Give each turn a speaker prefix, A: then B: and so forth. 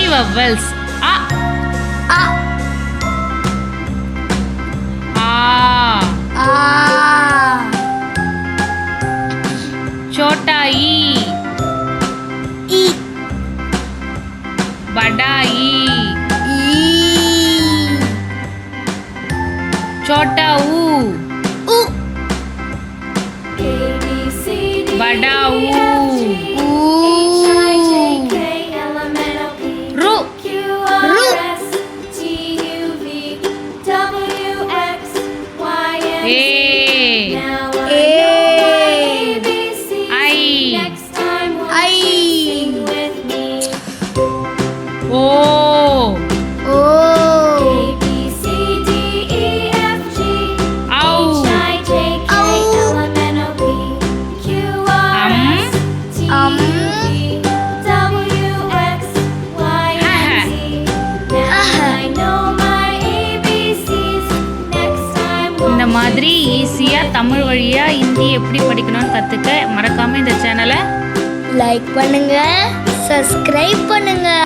A: vowels. A.
B: A.
A: A.
B: A.
A: Chota E.
B: E.
A: Bada E.
B: E.
A: Chota U.
B: U.
A: Bada U. Ru.
B: Ru.
A: A.
B: A.
A: I.
B: I.
A: O.
B: O.
A: Ow. இந்த மாதிரி ஈஸியாக தமிழ் வழியாக ஹிந்தி எப்படி படிக்கணும்னு கற்றுக்க மறக்காமல் இந்த சேனலை
B: லைக் பண்ணுங்க, சப்ஸ்கிரைப் பண்ணுங்க.